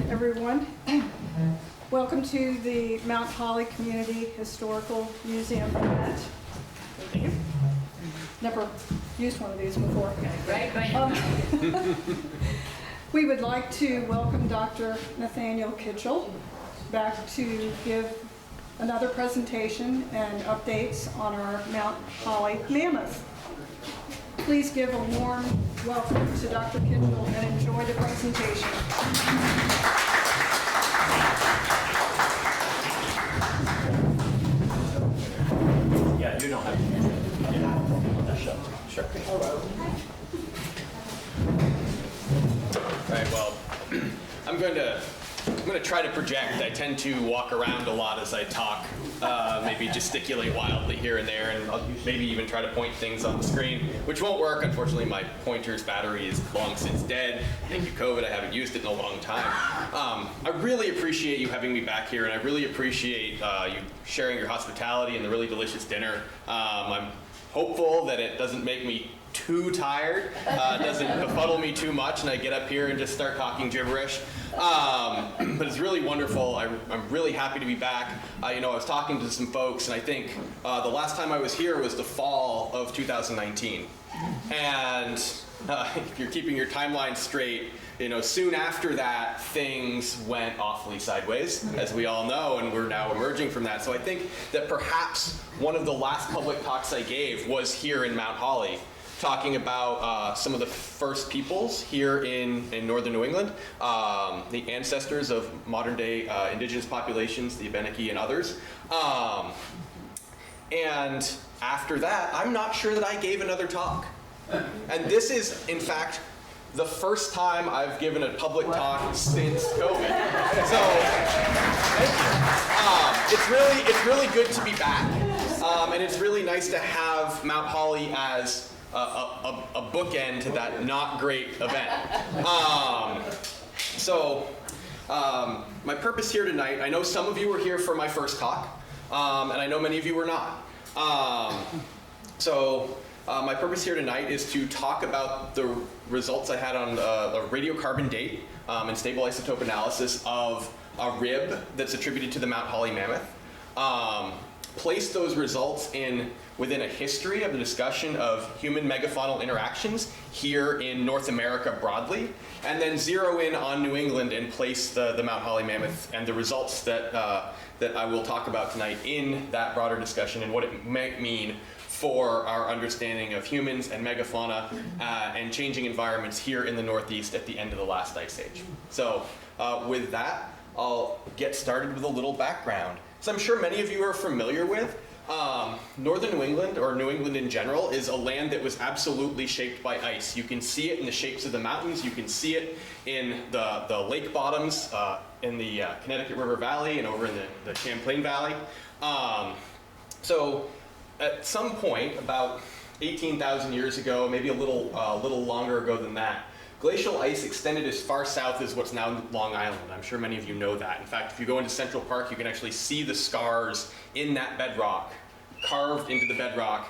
everyone. Welcome to the Mount Holly Community Historical Museum event. Thank you. Never used one of these before. Right. We would like to welcome Dr. Nathaniel Kitchel back to give another presentation and updates on our Mount Holly Mammoth. Please give a warm welcome to Dr. Kitchel and enjoy the presentation. Yeah, you don't have to. Yeah, sure. Hello. All right, well, I'm going to try to project. I tend to walk around a lot as I talk, maybe gesticulate wildly here and there, and I'll maybe even try to point things on the screen, which won't work. Unfortunately, my pointer's battery is long since dead. Thank you, COVID. I haven't used it in a long time. I really appreciate you having me back here, and I really appreciate you sharing your hospitality and the really delicious dinner. I'm hopeful that it doesn't make me too tired, doesn't befuddle me too much, and I get up here and just start talking gibberish. But it's really wonderful. I'm really happy to be back. I was talking to some folks, and I think the last time I was here was the fall of 2019. And if you're keeping your timeline straight, soon after that, things went awfully sideways, as we all know, and we're now emerging from that. So I think that perhaps one of the last public talks I gave was here in Mount Holly, talking about some of the first peoples here in northern New England, the ancestors of modern day indigenous populations, the Abenaki and others. And after that, I'm not sure that I gave another talk. And this is, in fact, the first time I've given a public talk since COVID. So, it's really good to be back. And it's really nice to have Mount Holly as a bookend to that not great event. My purpose here tonight, I know some of you were here for my first talk, and I know many of you were not. My purpose here tonight is to talk about the results I had on the radiocarbon date and stable isotope analysis of a rib that's attributed to the Mount Holly Mammoth. Place those results within a history of the discussion of human megafaunal interactions here in North America broadly, and then zero in on New England and place the Mount Holly Mammoth and the results that I will talk about tonight in that broader discussion and what it might mean for our understanding of humans and megafauna and changing environments here in the Northeast at the end of the last ice age. So with that, I'll get started with a little background. So I'm sure many of you are familiar with, northern New England, or New England in general, is a land that was absolutely shaped by ice. You can see it in the shapes of the mountains. You can see it in the lake bottoms in the Connecticut River Valley and over in the Champlain Valley. So at some point, about 18,000 years ago, maybe a little longer ago than that, glacial ice extended as far south as what's now Long Island. I'm sure many of you know that. In fact, if you go into Central Park, you can actually see the scars in that bedrock, carved into the bedrock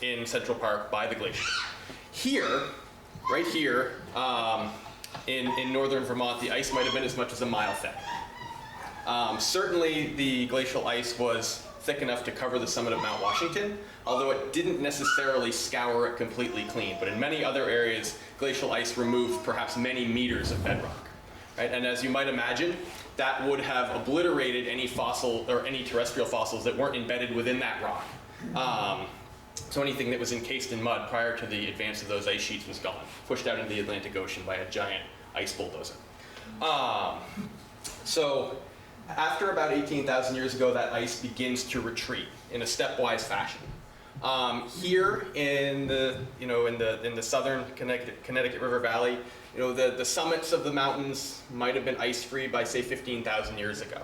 in Central Park by the glacier. Here, right here, in northern Vermont, the ice might have been as much as a mile thick. Certainly, the glacial ice was thick enough to cover the summit of Mount Washington, although it didn't necessarily scour it completely clean. But in many other areas, glacial ice removed perhaps many meters of bedrock. Right? And as you might imagine, that would have obliterated any fossil or any terrestrial fossils that weren't embedded within that rock. So anything that was encased in mud prior to the advance of those ice sheets was gone, pushed out into the Atlantic Ocean by a giant ice bulldozer. After about 18,000 years ago, that ice begins to retreat in a stepwise fashion. Here in the southern Connecticut River Valley, the summits of the mountains might have been ice-free by, say, 15,000 years ago.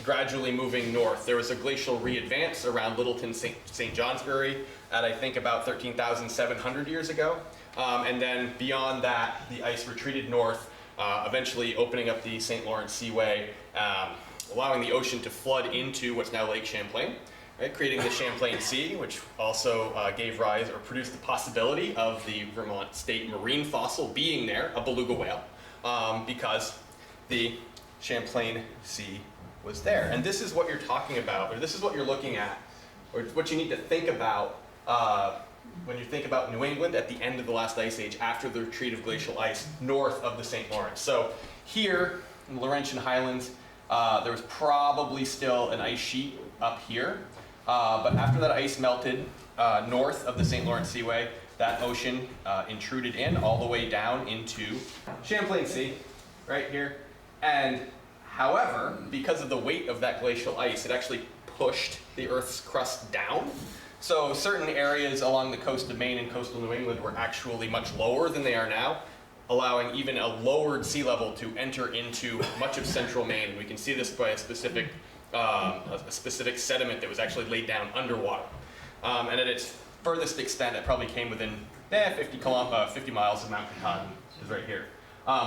Gradually moving north, there was a glacial re-advance around Littleton, St. Johnsbury at, I think, about 13,700 years ago. And then beyond that, the ice retreated north, eventually opening up the St. Lawrence Seaway, allowing the ocean to flood into what's now Lake Champlain, right, creating the Champlain Sea, which also gave rise or produced the possibility of the Vermont state marine fossil being there, a beluga whale. because the Champlain Sea was there. And this is what you're talking about, or this is what you're looking at, or what you need to think about when you think about New England at the end of the last ice age, after the retreat of glacial ice north of the St. Lawrence. So here in the Laurentian Highlands, there was probably still an ice sheet up here, but after that ice melted north of the St. Lawrence Seaway, that ocean intruded in all the way down into Champlain Sea, right here. And however, because of the weight of that glacial ice, it actually pushed the Earth's crust down. So certain areas along the coast of Maine and coastal New England were actually much lower than they are now, allowing even a lowered sea level to enter into much of central Maine. And we can see this by a specific sediment that was actually laid down underwater. And at its furthest extent, it probably came within 50 miles of Mount Katahdin, is right here.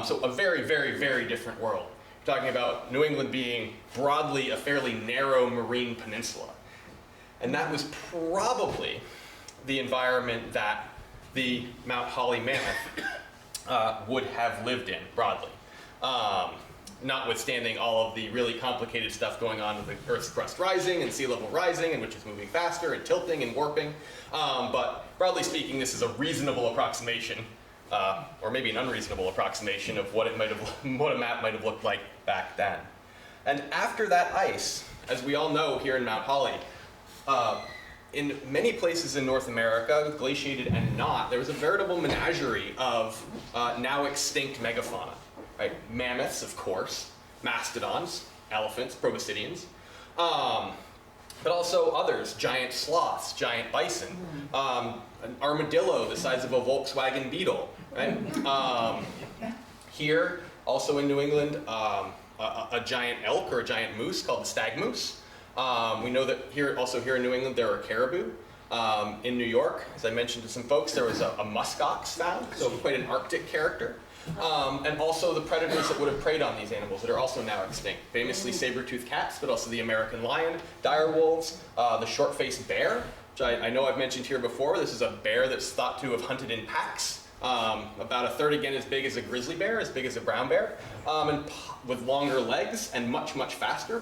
So a very, very, very different world. We're talking about New England being broadly a fairly narrow marine peninsula. And that was probably the environment that the Mount Holly Mammoth would have lived in, broadly. Notwithstanding all of the really complicated stuff going on with the Earth's crust rising and sea level rising, and which is moving faster and tilting and warping. But broadly speaking, this is a reasonable approximation, or maybe an unreasonable approximation of what what a map might have looked like back then. And after that ice, as we all know here in Mount Holly, in many places in North America, glaciated and not, there was a veritable menagerie of now extinct megafauna. Right? Mammoths, of course, mastodons, elephants, proboscideans, but also others, giant sloths, giant bison, an armadillo the size of a Volkswagen Beetle. Right? Here, also in New England, a giant elk or a giant moose called the stag moose. We know that here in New England there are caribou. In New York, as I mentioned to some folks, there was a muskox found, so quite an Arctic character. And also the predators that would have preyed on these animals that are also now extinct. Famously saber-toothed cats, but also the American lion, dire wolves, the short-faced bear, which I know I've mentioned here before. This is a bear that's thought to have hunted in packs, about a third again as big as a grizzly bear, as big as a brown bear, and with longer legs and much, much faster,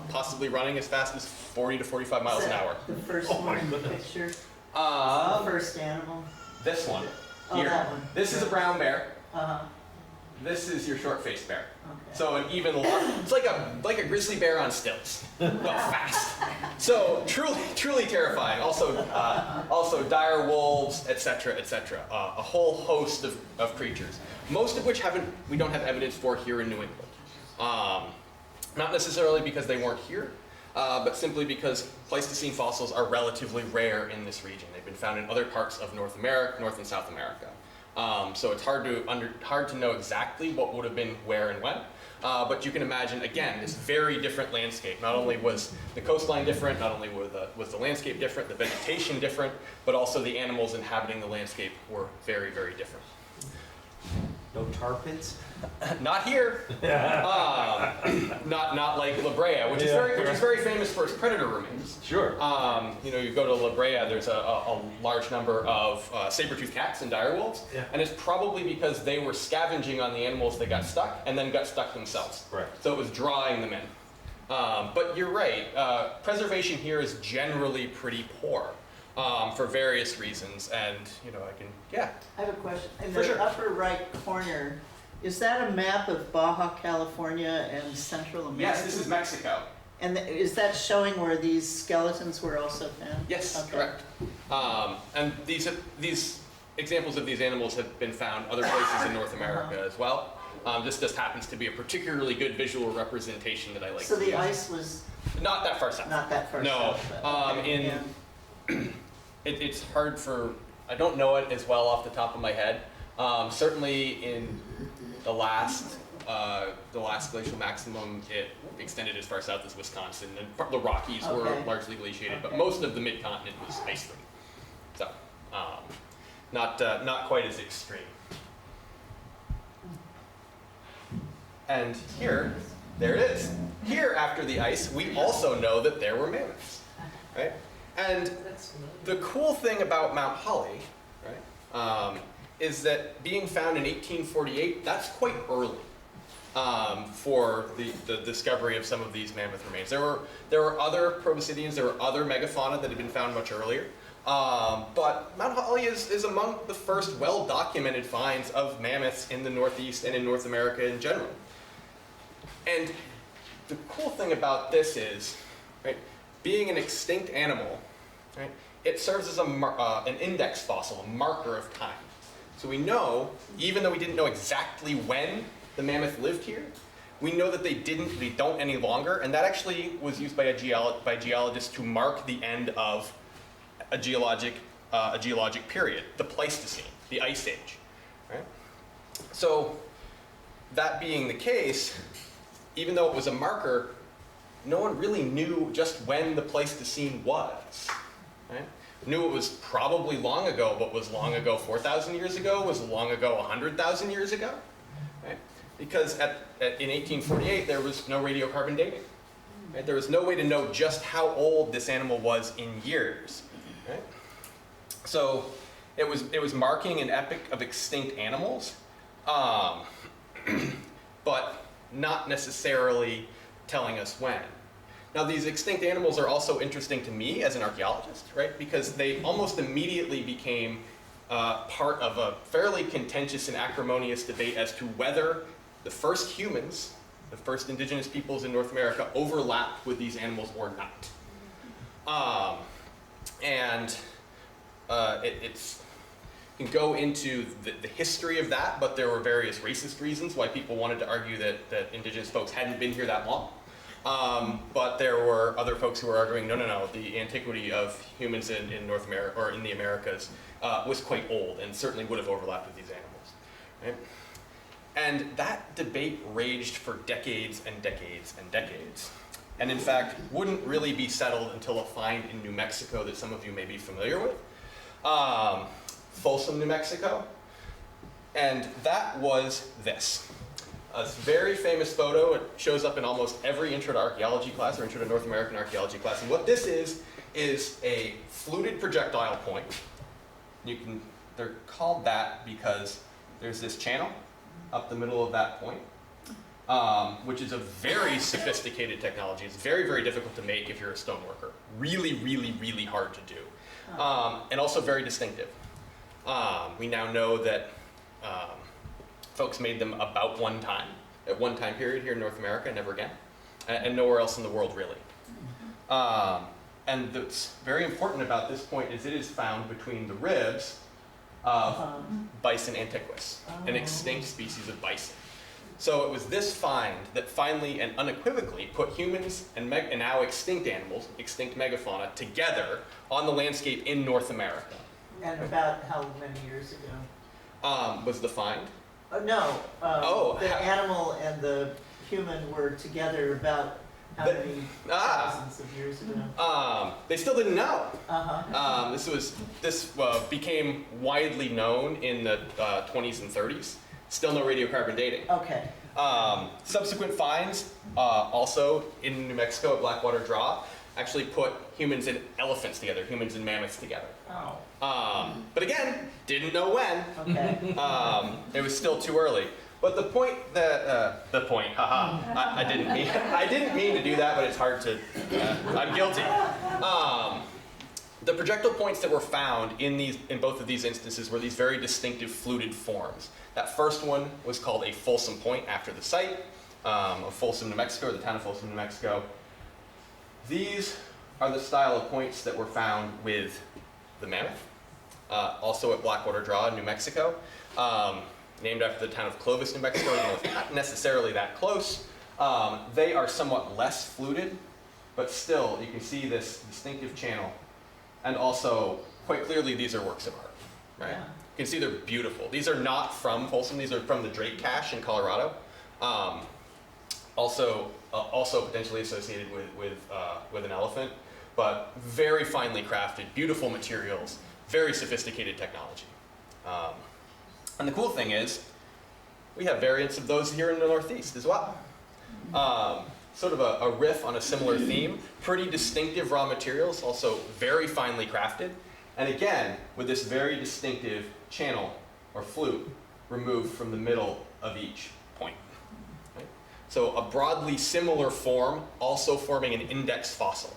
possibly running as fast as 40 to 45 miles an hour. The first one in the picture? First animal? This one. Oh, Here. that one. This is a brown bear. Uh-huh. This is your short-faced bear. Okay. So an even it's like a grizzly bear on stilts, but fast. So truly terrifying. Also dire wolves, etc., etc. A whole host of creatures, most of which we don't have evidence for here in New England. Not necessarily because they weren't here, but simply because Pleistocene fossils are relatively rare in this region. They've been found in other parts of North and South America. So it's hard to know exactly what would have been where and when, but you can imagine, again, this very different landscape. Not only was the coastline different, not only was the landscape different, the vegetation different, but also the animals inhabiting the landscape were very, very different. No tar pits? Not here. Not like La Brea, which is very famous for its predator remains. Sure. You go to La Brea, there's a large number of saber-toothed cats and dire wolves, and it's probably because they were scavenging on the animals that got stuck and then got stuck themselves. Right. So it was drawing them in. But you're right. Preservation here is generally pretty poor. For various reasons, and I have a question. In For the sure. upper right corner, is that a map of Baja California and Central America? Yes, this is Mexico. And is that showing where these skeletons were also found? Yes, Okay. correct. And these examples of these animals have been found other places in North America as well. This just happens to be a particularly good visual representation that I like. So to the use. ice was Not that far south. not that far No. south, but okay, yeah. It's hard I don't know it as well off the top of my head. Certainly in the last glacial maximum, it extended as far south as Wisconsin, and the Rockies were Okay. largely glaciated, but Okay. most of the mid-continent was ice-free. So, not quite as extreme. And here, there it is. Here, after the ice, we also know that there were mammoths, right? And the cool thing about Mount Holly, right, is that being found in 1848, that's quite early. for the discovery of some of these mammoth remains. There were other proboscideans, there were other megafauna that had been found much earlier. But Mount Holly is among the first well-documented finds of mammoths in the Northeast and in North America in general. And the cool thing about this is, right, being an extinct animal, right, it serves as an index fossil, a marker of time. So we know, even though we didn't know exactly when the mammoth lived here, we know that they don't any longer, and that actually was used by geologists to mark the end of a geologic period, the Pleistocene, the Ice Age, right? So that being the case, even though it was a marker, no one really knew just when the Pleistocene was, right? Knew it was probably long ago, but was long ago 4,000 years ago? Was long ago 100,000 years ago? Right? Because in 1848, there was no radiocarbon dating. Right? There was no way to know just how old this animal was in years. Right? So it was marking an epoch of extinct animals, but not necessarily telling us when. Now, these extinct animals are also interesting to me as an archaeologist, right? Because they almost immediately became part of a fairly contentious and acrimonious debate as to whether the first humans, the first indigenous peoples in North America, overlapped with these animals or not. It's can go into the history of that, but there were various racist reasons why people wanted to argue that indigenous folks hadn't been here that long. But there were other folks who were arguing, no, the antiquity of humans in North America, or in the Americas, was quite old and certainly would have overlapped with these animals. Right? And that debate raged for decades and decades and decades. And in fact, wouldn't really be settled until a find in New Mexico that some of you may be familiar with. Folsom, New Mexico. And that was this. A very famous photo. It shows up in almost every intro to archaeology class or intro to North American archaeology class. And what this is a fluted projectile point. They're called that because there's this channel up the middle of that point, which is a very sophisticated technology. It's very, very difficult to make if you're a stone worker. Really, really, really hard to do. And also very distinctive. We now know that folks made them about one time, at one time period here in North America, never again, and nowhere else in the world really. And what's very important about this point is it is found between the ribs of Bison antiquus, an extinct species of bison. So it was this find that finally and unequivocally put humans and now extinct animals, extinct megafauna, together on the landscape in North America. And about how many years ago? Was the find? The animal and the human were together about how many thousands of years ago? They still didn't know. This became widely known in the 20s and 30s. Still no radiocarbon dating. Okay. Subsequent finds, also in New Mexico at Blackwater Draw, actually put humans and elephants together, humans and mammoths together. Oh. But again, didn't know when. Okay. It was still too early. But the point that, I didn't mean to do that, but it's hard to, I'm guilty. The projectile points that were found in both of these instances were these very distinctive fluted forms. That first one was called a Folsom Point after the site of Folsom, New Mexico, or the town of Folsom, New Mexico. These are the style of points that were found with the mammoth, also at Blackwater Draw in New Mexico, named after the town of Clovis, New Mexico, even though it's not necessarily that close. They are somewhat less fluted, but still you can see this distinctive channel. And also, quite clearly, these are works of art, right? Yeah. You can see they're beautiful. These are not from Folsom. These are from the Drake Cache in Colorado. Also potentially associated with an elephant, but very finely crafted, beautiful materials, very sophisticated technology. And the cool thing is, we have variants of those here in the Northeast as well. Sort of a riff on a similar theme, pretty distinctive raw materials, also very finely crafted, and again, with this very distinctive channel or flute removed from the middle of each point. Right? So a broadly similar form, also forming an index fossil,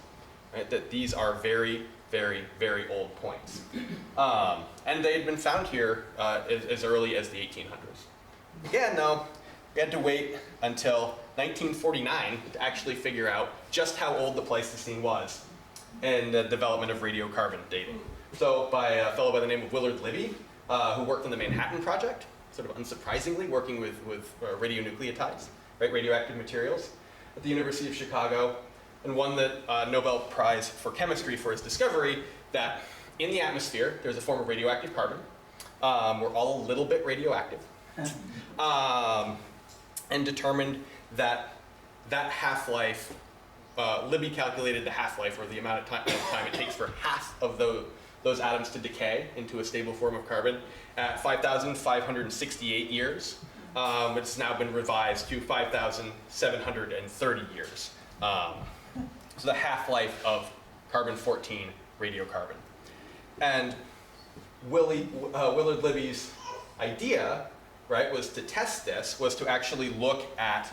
right? That these are very, very, very old points. And they had been found here as early as the 1800s. Again, though, we had to wait until 1949 to actually figure out just how old the Pleistocene was and the development of radiocarbon dating. So by a fellow by the name of Willard Libby, who worked on the Manhattan Project, sort of unsurprisingly working with radionucleotides, right, radioactive materials, at the University of Chicago, and won the Nobel Prize for Chemistry for his discovery that in the atmosphere, there's a form of radioactive carbon. We're all a little bit radioactive. And determined that half-life, Libby calculated the half-life, or the amount of time it takes for half of those atoms to decay into a stable form of carbon at 5,568 years. It's now been revised to 5,730 years. So the half-life of carbon-14 radiocarbon. And Willard Libby's idea, right, was to test this, was to actually look at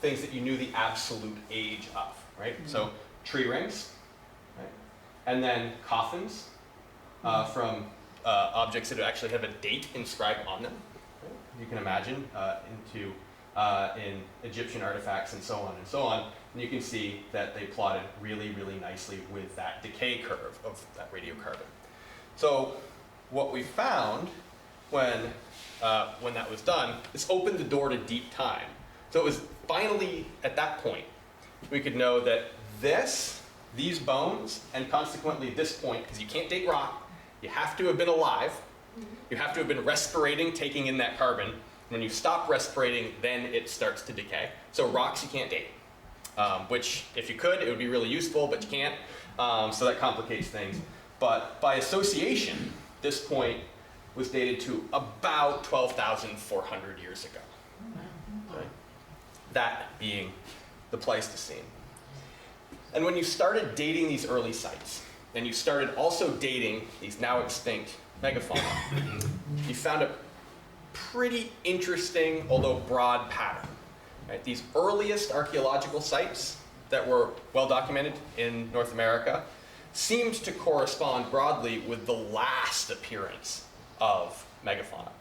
things that you knew the absolute age of, right? So tree rings, right? And then coffins from objects that actually have a date inscribed on them. Right? You can imagine in Egyptian artifacts and so on and so on. And you can see that they plotted really, really nicely with that decay curve of that radiocarbon. So what we found when that was done, this opened the door to deep time. So it was finally at that point we could know that these bones, and consequently this point, because you can't date rock, you have to have been alive, you have to have been respirating, taking in that carbon. When you stop respirating, then it starts to decay. So rocks you can't date, which if you could, it would be really useful, but you can't. So that complicates things. But by association, this point was dated to about 12,400 years ago. Right? That being the Pleistocene. And when you started dating these early sites, and you started also dating these now extinct megafauna, you found a pretty interesting, although broad pattern. Right? These earliest archaeological sites that were well documented in North America seemed to correspond broadly with the last appearance of megafauna,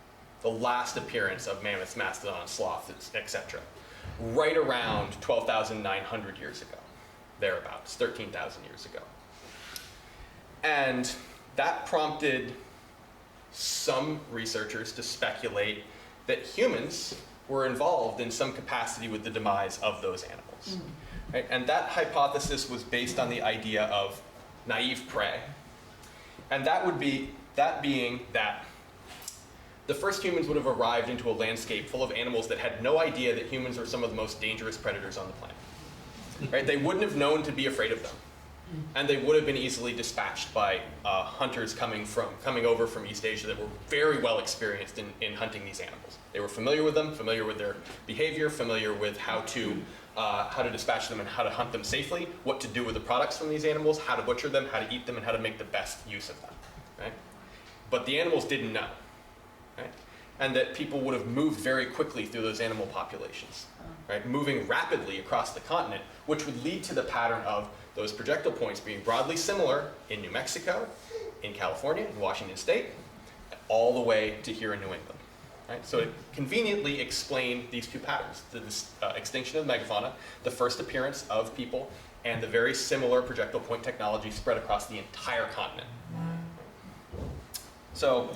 the last appearance of mammoths, mastodons, sloths, etc., right around 12,900 years ago, thereabouts, 13,000 years ago. And that prompted some researchers to speculate that humans were involved in some capacity with the demise of those animals. Right? And that hypothesis was based on the idea of naive prey. And that being that the first humans would have arrived into a landscape full of animals that had no idea that humans were some of the most dangerous predators on the planet. Right? They wouldn't have known to be afraid of them. And they would have been easily dispatched by hunters coming over from East Asia that were very well experienced in hunting these animals. They were familiar with them, familiar with their behavior, familiar with how to dispatch them and how to hunt them safely, what to do with the products from these animals, how to butcher them, how to eat them, and how to make the best use of them. Right? But the animals didn't know. Right? And that people would have moved very quickly through those animal populations, right? Moving rapidly across the continent, which would lead to the pattern of those projectile points being broadly similar in New Mexico, in California, in Washington State, all the way to here in New England. Right? So it conveniently explained these two patterns, the extinction of megafauna, the first appearance of people, and the very similar projectile point technology spread across the entire continent. So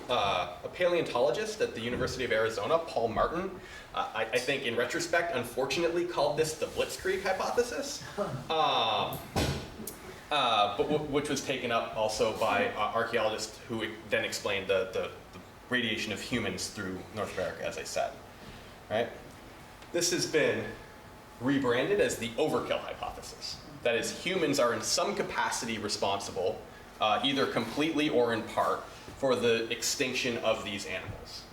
a paleontologist at the University of Arizona, Paul Martin, I think in retrospect, unfortunately called this the blitzkrieg hypothesis, which was taken up also by archaeologists who then explained the radiation of humans through North America, as I said. Right? This has been rebranded as the overkill hypothesis. That is, humans are in some capacity responsible, either completely or in part, for the extinction of these animals.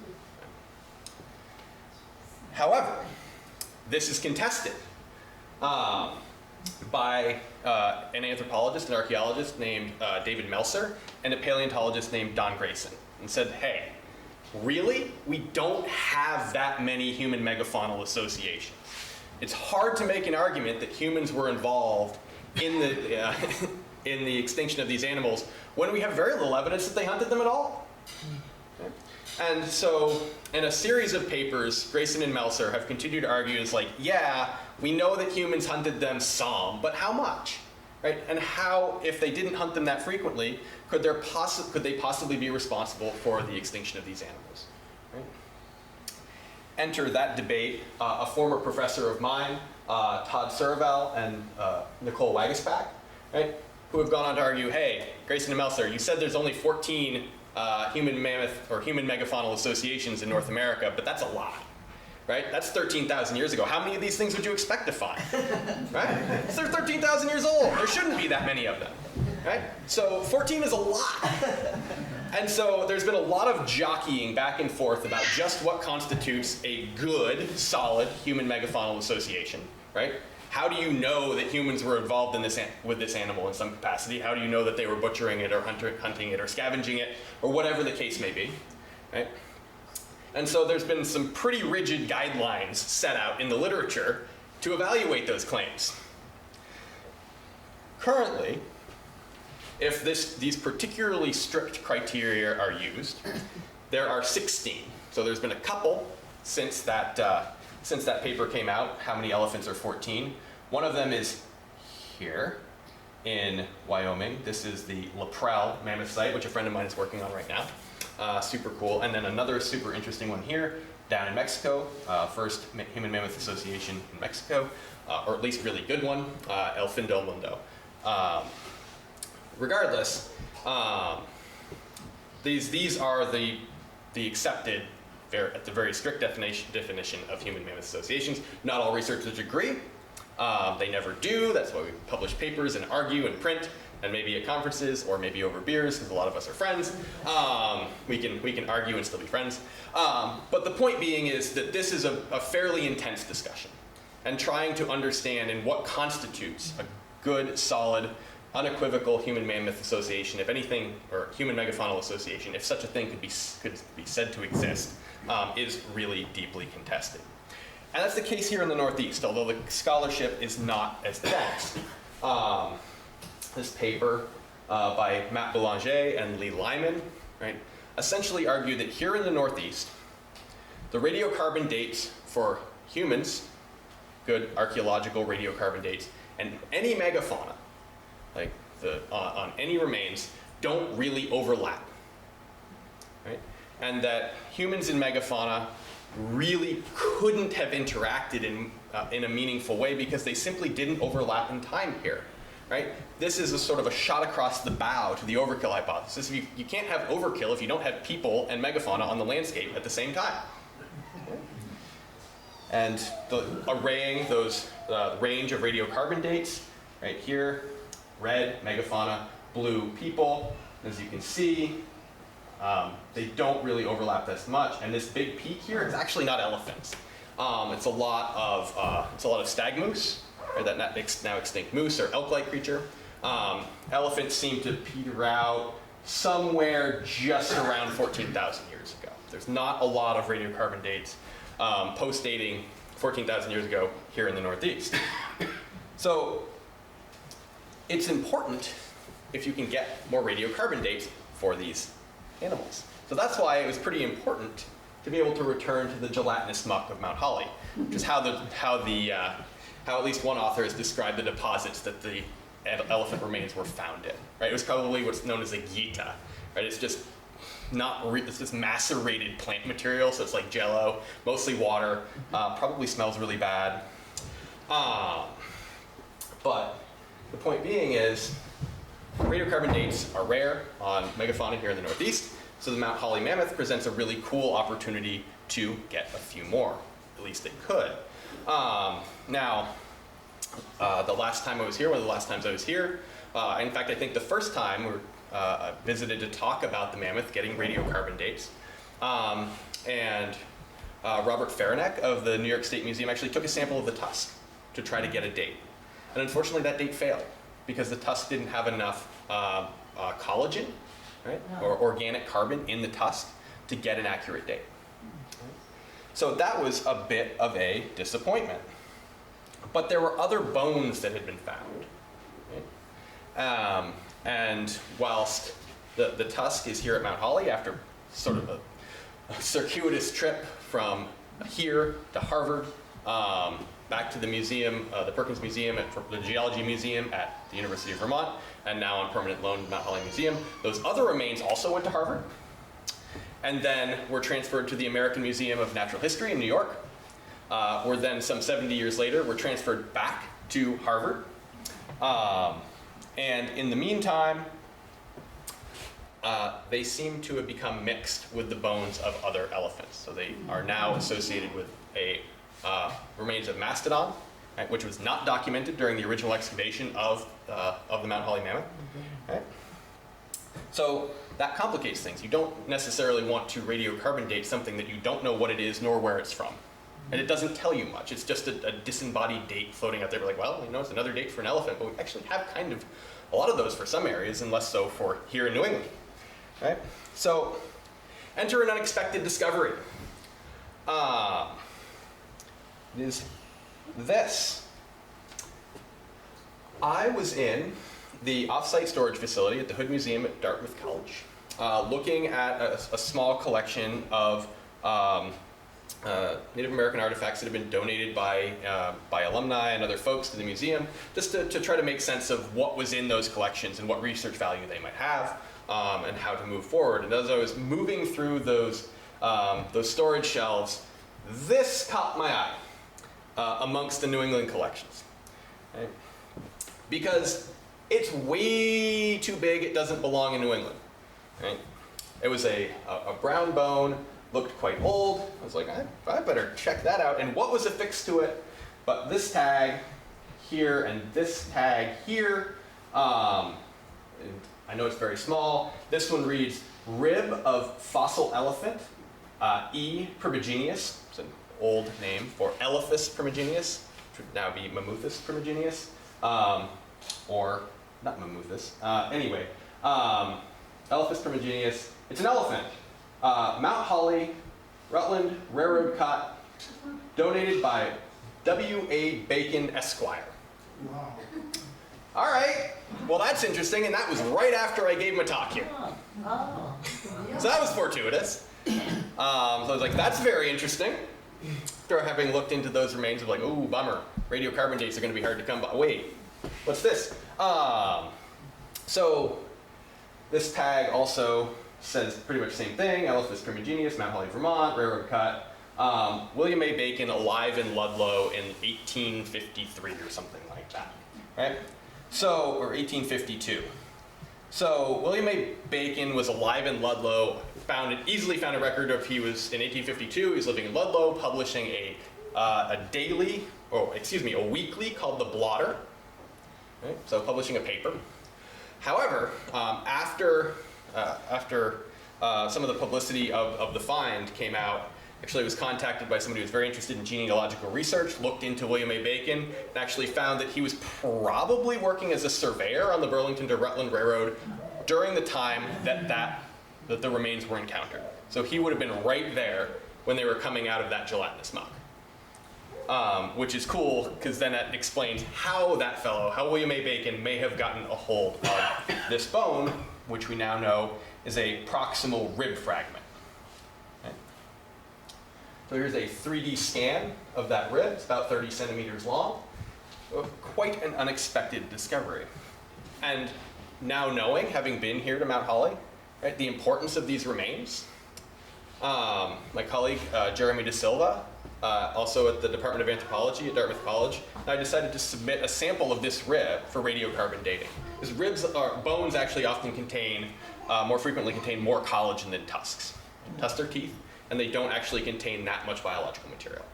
However, this is contested by an anthropologist and archaeologist named David Melzer and a paleontologist named Don Grayson, and said, hey, really, we don't have that many human megafaunal associations. It's hard to make an argument that humans were involved in the, in the extinction of these animals when we have very little evidence that they hunted them at all. Okay? And so, in a series of papers, Grayson and Melzer have continued to argue, it's like, yeah, we know that humans hunted them some, but how much? Right? And how, if they didn't hunt them that frequently, could they possibly be responsible for the extinction of these animals? Right? Enter that debate a former professor of mine, Todd Cerval and Nicole, right? Who have gone on to argue, hey, Grayson and Melzer, you said there's only 14 human mammoth or human megafaunal associations in North America, but that's a lot. Right? That's 13,000 years ago. How many of these things would you expect to find? Right? So they're 13,000 years old. There shouldn't be that many of them. Right? So 14 is a lot. And so there's been a lot of jockeying back and forth about just what constitutes a good, solid human megafaunal association. Right? How do you know that humans were involved in this with this animal in some capacity? How do you know that they were butchering it or hunting it or scavenging it or whatever the case may be? Right? And so there's been some pretty rigid guidelines set out in the literature to evaluate those claims. Currently, if these particularly strict criteria are used, there are 16. So there's been a couple since that paper came out. How many elephants are 14? One of them is here in Wyoming. This is the Laprelle Mammoth site, which a friend of mine is working on right now. Super cool. And then another super interesting one here, down in Mexico, first Human Mammoth Association in Mexico, or at least really good one, El Fin del Mundo. Regardless, these are the accepted, at the very strict definition of Human Mammoth Associations. Not all researchers agree. They never do. That's why we publish papers and argue and print, and maybe at conferences or maybe over beers, because a lot of us are friends. We can argue and still be friends. But the point being is that this is a fairly intense discussion, and trying to understand in what constitutes a good, solid, unequivocal human mammoth association, if anything, or human megafaunal association, if such a thing could be said to exist, is really deeply contested. And that's the case here in the Northeast, although the scholarship is not as dense. This paper by Matt Boulanger and Lee Lyman, right, essentially argue that here in the Northeast, the radiocarbon dates for humans, good archaeological radiocarbon dates, and any megafauna, like on any remains, don't really overlap, right? And that humans and megafauna really couldn't have interacted in a meaningful way because they simply didn't overlap in time here, right? This is a sort of a shot across the bow to the overkill hypothesis. You can't have overkill if you don't have people and megafauna on the landscape at the same time. And arraying those range of radiocarbon dates, right here, red, megafauna, blue, people, as you can see, they don't really overlap as much. And this big peak here is actually not elephants. It's a lot of stag moose, or that now extinct moose or elk-like creature. Elephants seem to peter out somewhere just around 14,000 years ago. There's not a lot of radiocarbon dates post-dating 14,000 years ago here in the Northeast. So it's important if you can get more radiocarbon dates for these animals. So that's why it was pretty important to be able to return to the gelatinous muck of Mount Holly, which is how at least one author has described the deposits that the elephant remains were found in. Right? It was probably what's known as a gyita. Right? It's just it's just macerated plant material, so it's like jello, mostly water. Probably smells really bad. But the point being is, radiocarbon dates are rare on megafauna here in the Northeast, so the Mount Holly Mammoth presents a really cool opportunity to get a few more. At least it could. Now, the last time I was here, one of the last times I was here, in fact, I think the first time we were visited to talk about the mammoth getting radiocarbon dates, and Robert Faranek of the New York State Museum actually took a sample of the tusk to try to get a date. And unfortunately, that date failed because the tusk didn't have enough collagen, right, or organic carbon in the tusk to get an accurate date. So that was a bit of a disappointment. But there were other bones that had been found. And whilst the tusk is here at Mount Holly after sort of a circuitous trip from here to Harvard, back to the museum, the Perkins Museum, the Geology Museum at the University of Vermont, and now on permanent loan to Mount Holly Museum. Those other remains also went to Harvard, and then were transferred to the American Museum of Natural History in New York, where then some 70 years later were transferred back to Harvard. And in the meantime, they seem to have become mixed with the bones of other elephants. So they are now associated with remains of mastodon, right, which was not documented during the original excavation of the Mount Holly Mammoth. Right? So that complicates things. You don't necessarily want to radiocarbon date something that you don't know what it is nor where it's from. And it doesn't tell you much. It's just a disembodied date floating out there. We're like, well, it's another date for an elephant, but we actually have kind of a lot of those for some areas and less so for here in New England. Right? So enter an unexpected discovery. It is this. I was in the off-site storage facility at the Hood Museum at Dartmouth College, looking at a small collection of Native American artifacts that have been donated by alumni and other folks to the museum, just to try to make sense of what was in those collections and what research value they might have, and how to move forward. And as I was moving through those storage shelves, this caught my eye amongst the New England collections. Right? Because it's way too big, it doesn't belong in New England. Right? It was a brown bone, looked quite old. I was like, I better check that out. And what was affixed to it but this tag here and this tag here. And I know it's very small. This one reads, rib of fossil elephant, E. primigenius. It's an old name for Elephas primigenius, which would now be Mammuthus primigenius. Or, not Mammuthus. Anyway, Elephas primigenius. It's an elephant. Mount Holly, Rutland Railroad cut, donated by W.A. Bacon, Esquire. Wow. All right, well that's interesting, and that was right after I gave him a talk here. So that was fortuitous. So I was like, that's very interesting. After having looked into those remains of like, ooh, bummer, radiocarbon dates are gonna be hard to come by. Wait, what's this? So this tag also says pretty much the same thing, Elephas primigenius, Mount Holly, Vermont, railroad cut. William A. Bacon, alive in Ludlow in 1853 or something like that, right? So, or 1852. So William A. Bacon was alive in Ludlow, easily found a record of he was, in 1852, he was living in Ludlow, publishing a weekly called The Blotter, right? So publishing a paper. However, after some of the publicity of the find came out, actually was contacted by somebody who was very interested in genealogical research, looked into William A. Bacon, and actually found that he was probably working as a surveyor on the Burlington to Rutland Railroad during the time that the remains were encountered. So he would have been right there when they were coming out of that gelatinous muck. Which is cool, because then that explains how William A. Bacon may have gotten a hold of this bone, which we now know is a proximal rib fragment. Okay. So here's a 3D scan of that rib. It's about 30 centimeters long. Quite an unexpected discovery. And now knowing, having been here to Mount Holly, right, the importance of these remains, my colleague Jeremy De Silva, also at the Department of Anthropology at Dartmouth College, and I decided to submit a sample of this rib for radiocarbon dating. Because bones actually often more frequently contain more collagen than tusks. Tusks are teeth, and they don't actually contain that much biological material.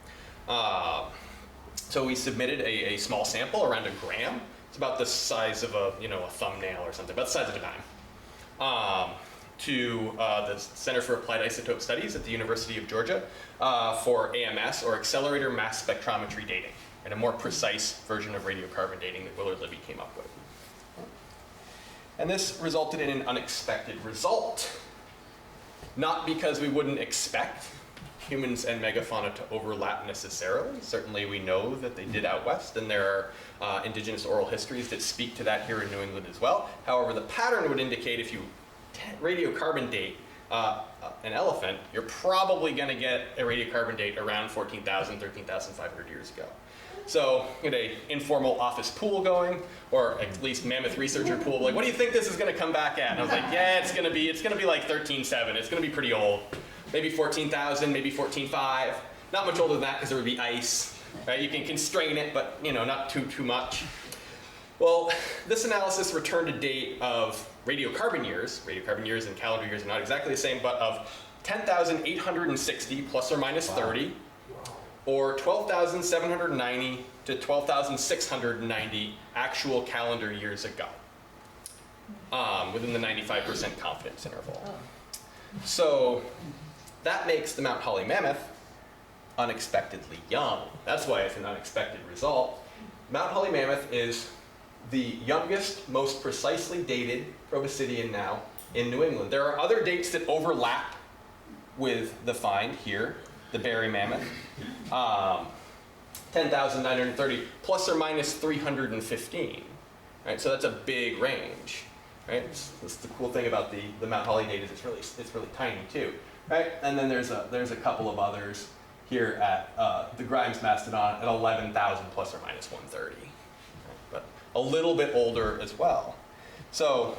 So we submitted a small sample, around 1 gram. It's about the size of a thumbnail or something, about the size of a dime. To the Center for Applied Isotope Studies at the University of Georgia for AMS, or Accelerator Mass Spectrometry Dating, and a more precise version of radiocarbon dating that Willard Libby came up with. And this resulted in an unexpected result. Not because we wouldn't expect humans and megafauna to overlap necessarily. Certainly we know that they did out west, and there are indigenous oral histories that speak to that here in New England as well. However, the pattern would indicate if you radiocarbon date an elephant, you're probably going to get a radiocarbon date around 14,000, 13,500 years ago. So get a informal office pool going, or at least mammoth researcher pool, like, what do you think this is going to come back at? And I was like, yeah, it's going to be like 13.7. It's going to be pretty old. Maybe 14,000, maybe 14.5. Not much older than that because there would be ice. Right? You can constrain it, but not too much. Well, this analysis returned a date of radiocarbon years. Radiocarbon years and calendar years are not exactly the same, but of 10,860 plus or minus 30, or 12,790 to 12,690 actual calendar years ago, within the 95% confidence interval. So that makes the Mount Holly Mammoth unexpectedly young. That's why it's an unexpected result. Mount Holly Mammoth is the youngest, most precisely dated proboscidean now in New England. There are other dates that overlap with the find here, the Berry Mammoth. 10,930 plus or minus 315. Right? So that's a big range. Right? That's the cool thing about the Mount Holly date is it's really tiny too. Right? And then there's a couple of others here at the Grimes Mastodon at 11,000 plus or minus 130. Right? But a little bit older as well. So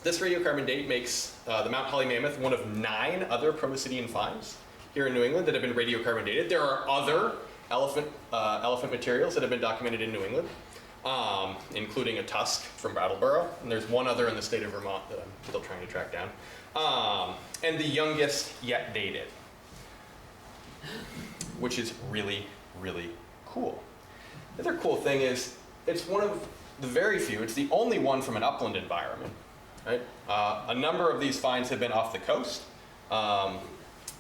this radiocarbon date makes the Mount Holly Mammoth one of 9 other proboscidean finds here in New England that have been radiocarbon dated. There are other elephant materials that have been documented in New England, including a tusk from Brattleboro, and there's one other in the state of Vermont that I'm still trying to track down, and the youngest yet dated, which is really, really cool. The other cool thing is it's one of the very few, it's the only one from an upland environment. Right? A number of these finds have been off the coast.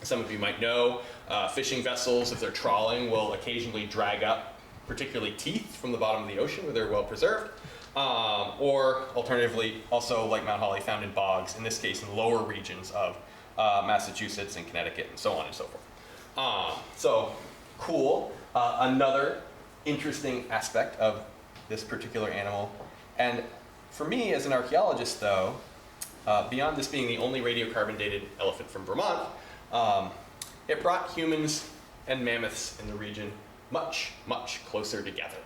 Some of you might know, fishing vessels, if they're trawling, will occasionally drag up particularly teeth from the bottom of the ocean where they're well preserved. Or alternatively, also like Mount Holly, found in bogs, in this case in lower regions of Massachusetts and Connecticut and so on and so forth. So cool. Another interesting aspect of this particular animal. And for me as an archaeologist though, beyond this being the only radiocarbon dated elephant from Vermont, it brought humans and mammoths in the region much, much closer together.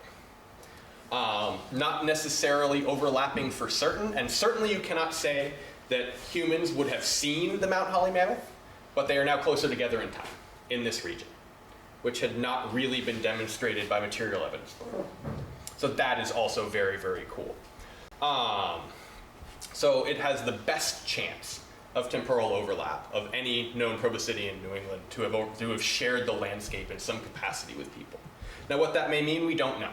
Not necessarily overlapping for certain, and certainly you cannot say that humans would have seen the Mount Holly Mammoth, but they are now closer together in time in this region, which had not really been demonstrated by material evidence before. So that is also very, very cool. So it has the best chance of temporal overlap of any known proboscidean in New England to have shared the landscape in some capacity with people. Now what that may mean, we don't know.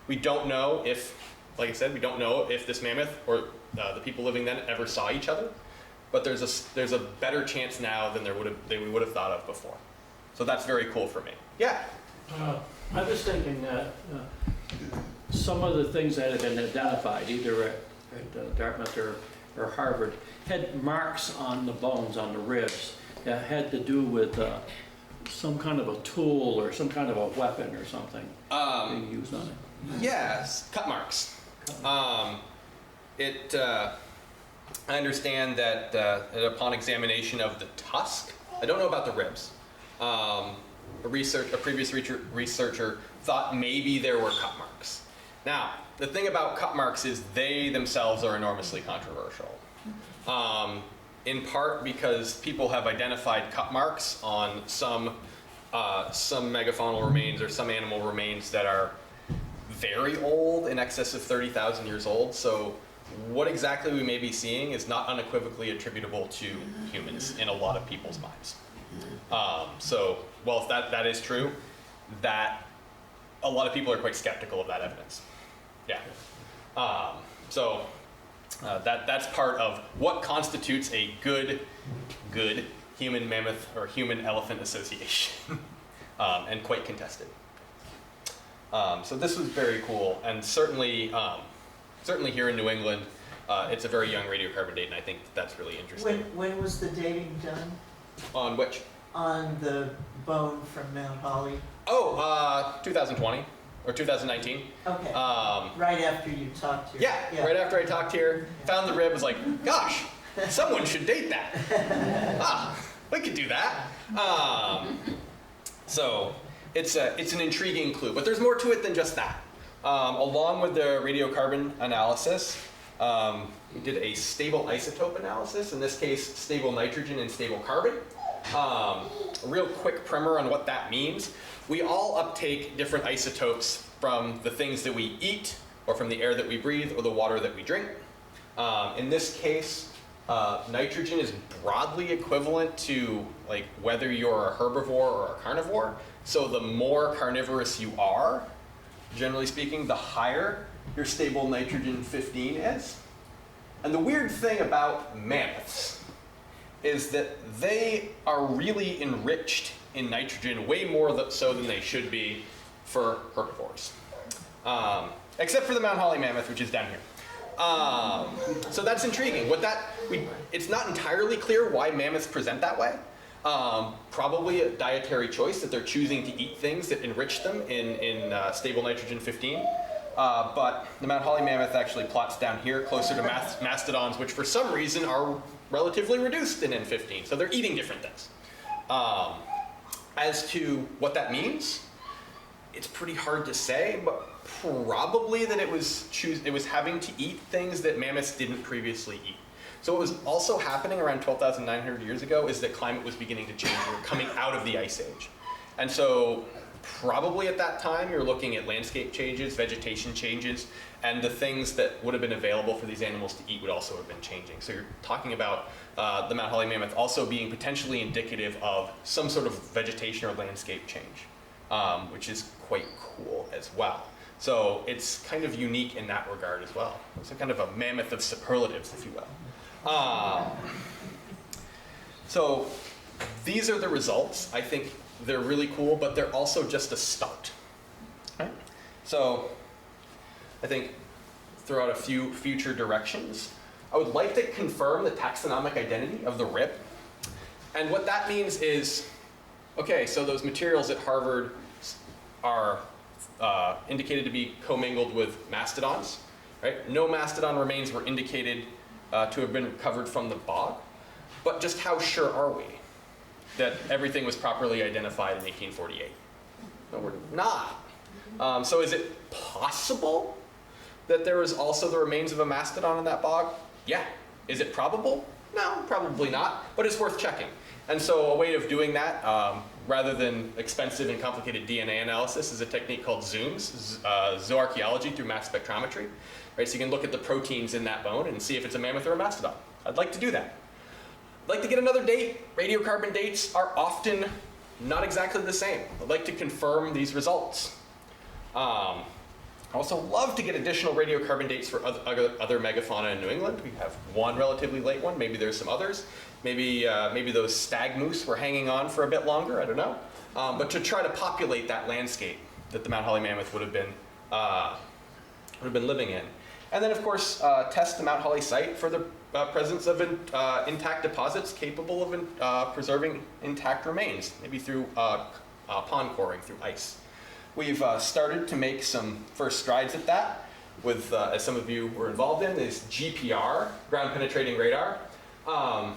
We don't know if, like I said, we don't know if this mammoth or the people living then ever saw each other, but there's a better chance now than we would have thought of before. So that's very cool for me. Yeah? I was thinking that some of the things that have been identified, either at Dartmouth or Harvard, had marks on the bones, on the ribs, that had to do with some kind of a tool or some kind of a weapon or something being used on it. Yes, cut marks. I understand that upon examination of the tusk, I don't know about the ribs. A previous researcher thought maybe there were cut marks. Now, the thing about cut marks is they themselves are enormously controversial. In part because people have identified cut marks on some megafaunal remains or some animal remains that are very old, in excess of 30,000 years old. So what exactly we may be seeing is not unequivocally attributable to humans in a lot of people's minds. So, well, if that is true, that a lot of people are quite skeptical of that evidence. Yeah. That's part of what constitutes a good human mammoth or human elephant association, and quite contested. So this was very cool, and certainly here in New England, it's a very young radiocarbon date, and I think that's really interesting. When was the dating done On which? on the bone from Mount Holly? 2020 or 2019. Okay, Um, right after you talked to her. yeah, right after I talked here, found the rib, was like, gosh, someone should date that. We could do that. So it's an intriguing clue, but there's more to it than just that. Along with the radiocarbon analysis, we did a stable isotope analysis, in this case, stable nitrogen and stable carbon. A real quick primer on what that means. We all uptake different isotopes from the things that we eat, or from the air that we breathe, or the water that we drink. In this case, nitrogen is broadly equivalent to like whether you're a herbivore or a carnivore. So the more carnivorous you are, generally speaking, the higher your stable nitrogen 15 is. And the weird thing about mammoths is that they are really enriched in nitrogen way more so than they should be for herbivores. Except for the Mount Holly Mammoth, which is down here. So that's intriguing. It's not entirely clear why mammoths present that way. Probably a dietary choice that they're choosing to eat things that enrich them in stable nitrogen 15. But the Mount Holly Mammoth actually plots down here closer to mastodons, which for some reason are relatively reduced in N15. So they're eating different things. As to what that means, it's pretty hard to say, but probably that it was having to eat things that mammoths didn't previously eat. So what was also happening around 12,900 years ago is that climate was beginning to change. We were coming out of the Ice Age. And so probably at that time, you're looking at landscape changes, vegetation changes, and the things that would have been available for these animals to eat would also have been changing. So you're talking about the Mount Holly Mammoth also being potentially indicative of some sort of vegetation or landscape change, which is quite cool as well. So it's kind of unique in that regard as well. It's a kind of a mammoth of superlatives, if you will. So these are the results. I think they're really cool, but they're also just a start. Right? So I think throw out a few future directions. I would like to confirm the taxonomic identity of the rib. And what that means is, okay, so those materials at Harvard are indicated to be commingled with mastodons, right? No mastodon remains were indicated to have been recovered from the bog, but just how sure are we that everything was properly identified in 1848? No, we're not. So is it possible that there was also the remains of a mastodon in that bog? Yeah. Is it probable? No, probably not, but it's worth checking. And so a way of doing that, rather than expensive and complicated DNA analysis, is a technique called ZOOMS, zooarchaeology through mass spectrometry. Right? So you can look at the proteins in that bone and see if it's a mammoth or a mastodon. I'd like to do that. I'd like to get another date. Radiocarbon dates are often not exactly the same. I'd like to confirm these results. I also love to get additional radiocarbon dates for other megafauna in New England. We have one relatively late one. Maybe there's some others. Maybe those stag moose were hanging on for a bit longer. I don't know. But to try to populate that landscape that the Mount Holly Mammoth would have been living in. And then, of course, test the Mount Holly site for the presence of intact deposits capable of preserving intact remains, maybe through pond coring, through ice. We've started to make some first strides at that with, as some of you were involved in, this GPR, ground penetrating radar. I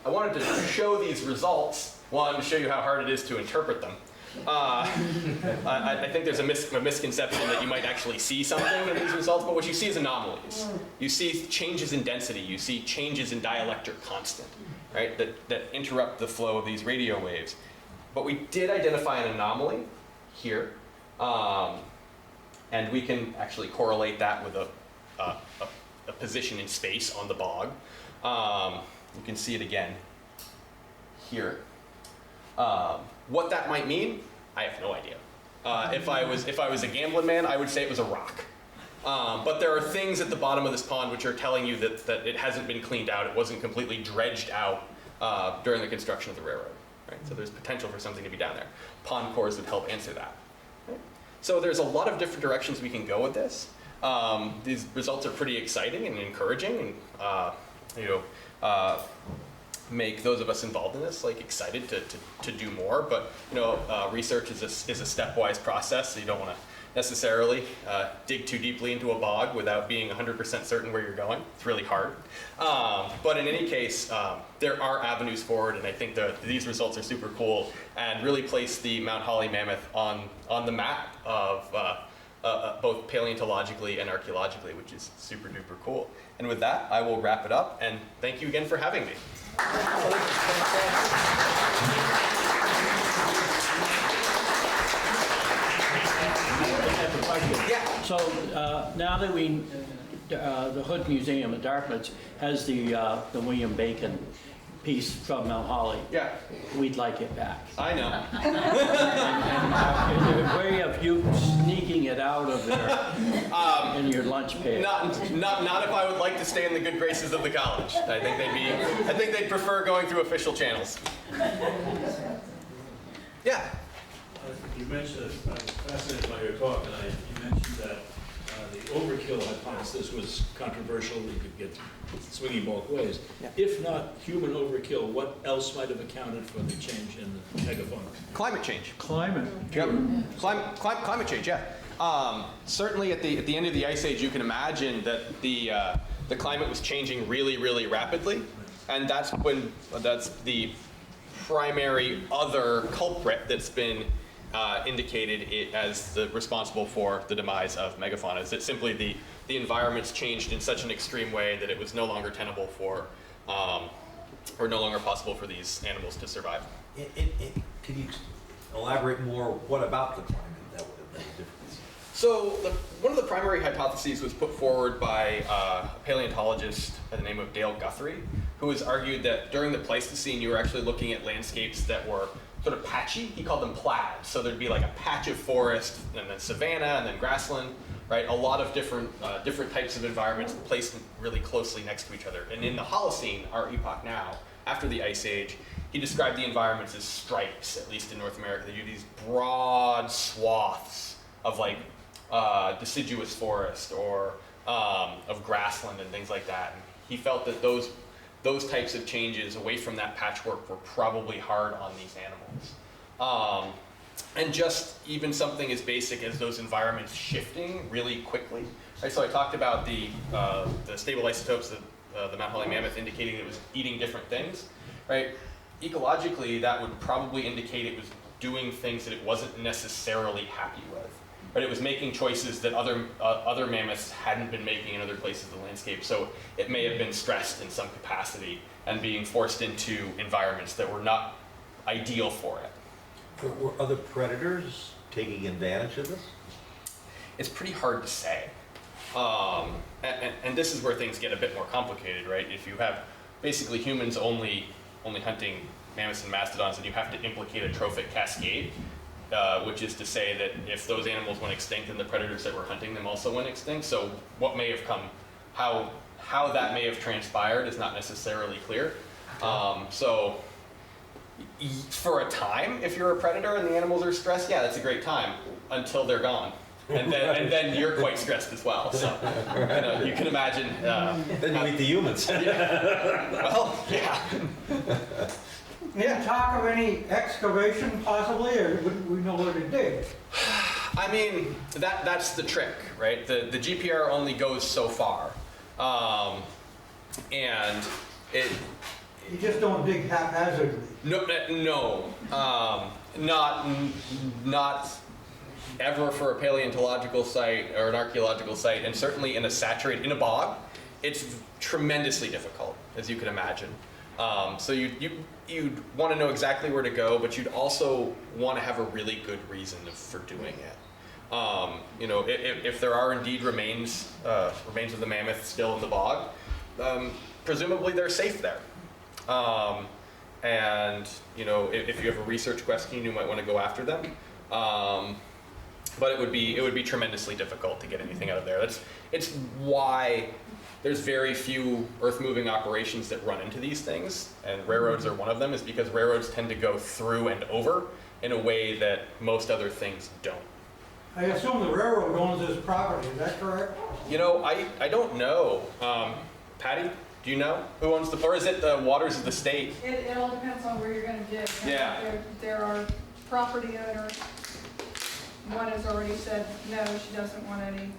wanted to show these results, one, to show you how hard it is to interpret them. I think there's a misconception that you might actually see something in these results, but what you see is anomalies. You see changes in density, you see changes in dielectric constant, right, that interrupt the flow of these radio waves. But we did identify an anomaly here, and we can actually correlate that with a position in space on the bog. You can see it again here. What that might mean, I have no idea. If I was a gambling man, I would say it was a rock. But there are things at the bottom of this pond which are telling you that it hasn't been cleaned out. It wasn't completely dredged out during the construction of the railroad. Right? So there's potential for something to be down there. Pond cores would help answer that. Right? So there's a lot of different directions we can go with this. These results are pretty exciting and encouraging, and make those of us involved in this like excited to do more. But research is a stepwise process, so you don't want to necessarily dig too deeply into a bog without being 100% certain where you're going. It's really hard. But in any case, there are avenues forward, and I think that these results are super cool and really place the Mount Holly Mammoth on the map of both paleontologically and archaeologically, which is super duper cool. And with that, I will wrap it up, and thank you again for having me. Yeah. So now that the Hood Museum at Dartmouth has the William Bacon piece from Mount Holly. Yeah. We'd like it back. I know. Is there a way of you sneaking it out of there in your lunch pay? Not if I would like to stay in the good graces of the college. I think they'd prefer going through official channels. Yeah. You mentioned, I was fascinated by your talk, and you mentioned that the overkill hypothesis was controversial. You could get swinging both ways. Yeah. If not human overkill, what else might have accounted for the change in the megafauna? Climate change. Climate. Yep. Climate change. Yeah. Certainly, at the end of the ice age, you can imagine that the climate was changing really, really rapidly, and that's the primary other culprit that's been indicated as responsible for the demise of megafauna. Is that simply the environment's changed in such an extreme way that it was no longer tenable for, or no longer possible for these animals to survive. Can you elaborate more? What about the climate that would have made a difference? So one of the primary hypotheses was put forward by a paleontologist by the name of Dale Guthrie, who has argued that during the Pleistocene you were actually looking at landscapes that were sort of patchy. He called them plaids. So there'd be like a patch of forest, and then savanna, and then grassland, right? A lot of different types of environments placed really closely next to each other. And in the Holocene, our epoch now, after the Ice Age, he described the environments as stripes, at least in North America. They do these broad swaths of like deciduous forest or of grassland and things like that. And he felt that those types of changes away from that patchwork were probably hard on these animals. And just even something as basic as those environments shifting really quickly. Right, so I talked about the stable isotopes, the Mount Holly Mammoth indicating it was eating different things. Right? Ecologically, that would probably indicate it was doing things that it wasn't necessarily happy with. But it was making choices that other mammoths hadn't been making in other places of the landscape. So it may have been stressed in some capacity and being forced into environments that were not ideal for it. Were other predators taking advantage of this? It's pretty hard to say. And this is where things get a bit more complicated, right? If you have basically humans only hunting mammoths and mastodons, and you have to implicate a trophic cascade, which is to say that if those animals went extinct, then the predators that were hunting them also went extinct. So what may have come, how that may have transpired is not necessarily clear. So for a time, if you're a predator and the animals are stressed, yeah, that's a great time until they're gone. And then you're quite stressed as well. So you can imagine. Then you meet the humans. Yeah. Well, yeah. Any talk of any excavation possibly, or wouldn't we know where to dig? I mean, that's the trick, right? The GPR only goes so far, and it. You just don't dig haphazardly. No, not ever for a paleontological site or an archaeological site, and certainly in a bog, it's tremendously difficult, as you can imagine. So you'd want to know exactly where to go, but you'd also want to have a really good reason for doing it. If there are indeed remains of the mammoth still in the bog, presumably they're safe there. And if you have a research question, you might want to go after them. But it would be tremendously difficult to get anything out of there. It's why there's very few earth-moving operations that run into these things, and railroads are one of them, is because railroads tend to go through and over in a way that most other things don't. I assume the railroad owns this property, is that correct? You know, I don't know. Patty, do you know who owns the, or is it the waters of the state? It all depends on where you're gonna dig. Yeah. There are property owners. One has already said, no, she doesn't want any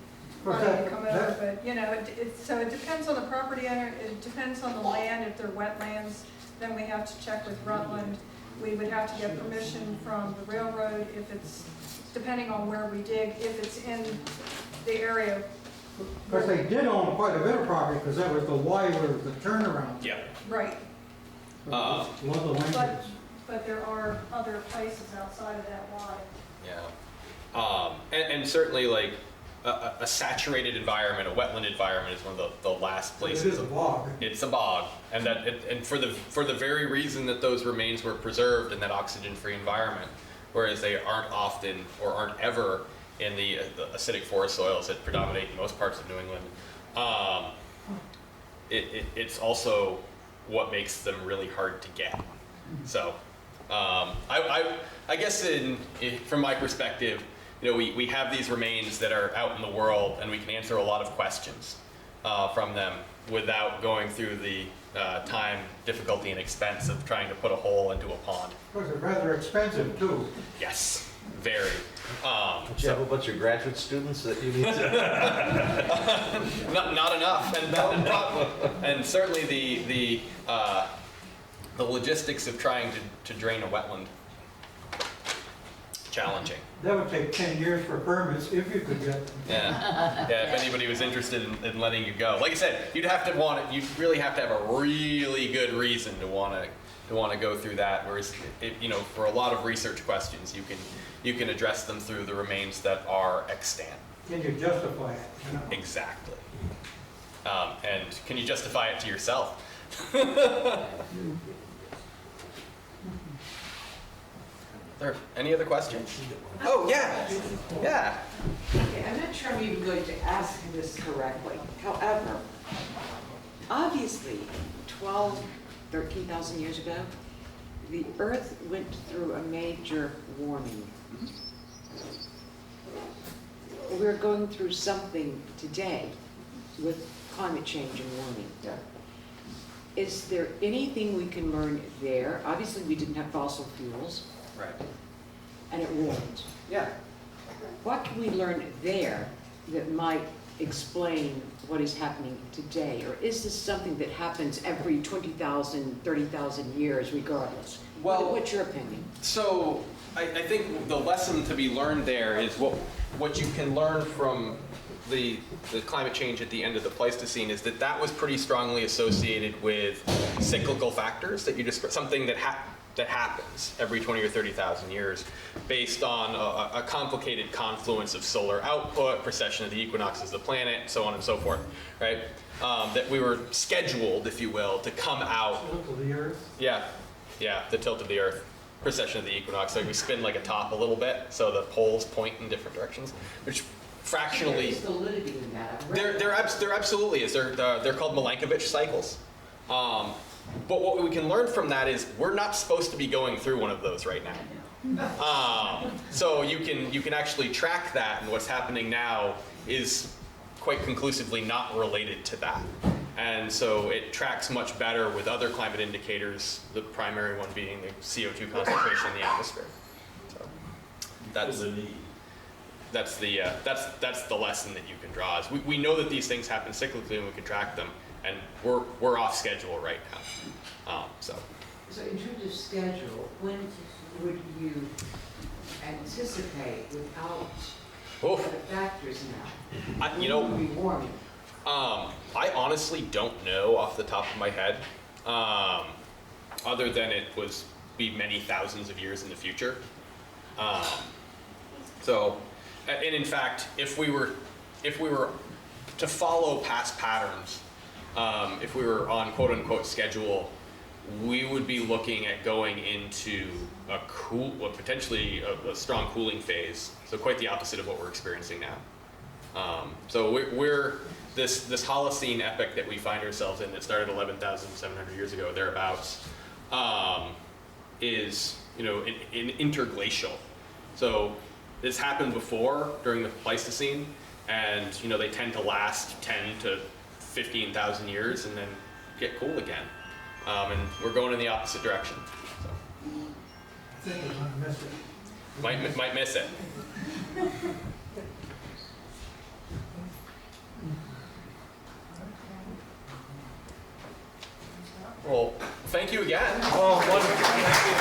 party to come over, but, you know, so it depends on the property owner, it depends on the land. If they're wetlands, then we have to check with Rutland. We would have to get permission from the railroad if it's, depending on where we dig, if it's in the area. Because they did own quite a bit of property, because that was the Y where the turnaround. Yeah. Right, One of the lengths. but there are other places outside of that Y. Yeah. And certainly like a saturated environment, a wetland environment is one of the last places. It is a bog. It's a bog, and and for the very reason that those remains were preserved in that oxygen-free environment, whereas they aren't often or aren't ever in the acidic forest soils that predominate in most parts of New England. It's also what makes them really hard to get. So, I guess from my perspective, you know, we have these remains that are out in the world, and we can answer a lot of questions from them without going through the time, difficulty, and expense of trying to put a hole into a pond. Of course, it's rather expensive too. Yes, very. Do you have a bunch of graduate students that you need to? Not enough, and certainly the logistics of trying to drain a wetland, challenging. That would take 10 years for permits if you could get them. Yeah, yeah. If anybody was interested in letting you go, like I said, you'd really have to have a really good reason to want to go through that. Whereas, you know, for a lot of research questions, you can address them through the remains that are extant. Can you justify it? You know? Exactly. And can you justify it to yourself? There, any other questions? Oh, yeah. Yeah. Okay, I'm not sure I'm even going to ask this correctly. However, obviously, 13,000 years ago, the Earth went through a major warming. We're going through something today with climate change and warming. Yeah. Is there anything we can learn there? Obviously, we didn't have fossil fuels. Right. And it warmed. Yeah. What can we learn there that might explain what is happening today? Or is this something that happens every 20,000, 30,000 years regardless? Well, what's your opinion? So I think the lesson to be learned there is what you can learn from the climate change at the end of the Pleistocene is that was pretty strongly associated with cyclical factors that you described, something that happens every 20 or 30,000 years based on a complicated confluence of solar output, precession of the equinoxes of the planet, so on and so forth, right? That we were scheduled, if you will, to come out. Tilt of the Earth. Yeah, the tilt of the Earth, precession of the equinox. Like we spin like a top a little bit, so the poles point in different directions, which fractionally. There's validity in that. There absolutely is. They're called Milankovitch cycles. But what we can learn from that is we're not supposed to be going through one of those right now. So you can actually track that, and what's happening now is quite conclusively not related to that. And so it tracks much better with other climate indicators, the primary one being the CO2 concentration in the atmosphere. So that's the lesson that you can draw. Is we know that these things happen cyclically and we can track them, and we're off schedule right now. So in terms of schedule, when would you anticipate without the factors now? You know, When would be warming? I honestly don't know off the top of my head, other than it be many thousands of years in the future. And in fact, if we were to follow past patterns, if we were on quote unquote schedule, we would be looking at going into potentially a strong cooling phase. So quite the opposite of what we're experiencing now. So we're this Holocene epoch that we find ourselves in that started 11,700 years ago, thereabouts, is in interglacial. So this happened before during the Pleistocene, and they tend to last 10 to 15,000 years and then get cool again. And we're going in the opposite direction. So. I think we're gonna miss it. Might miss it. Well, thank you again. Oh, wonderful. Thank you.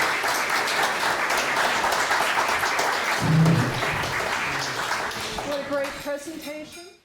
What a great presentation.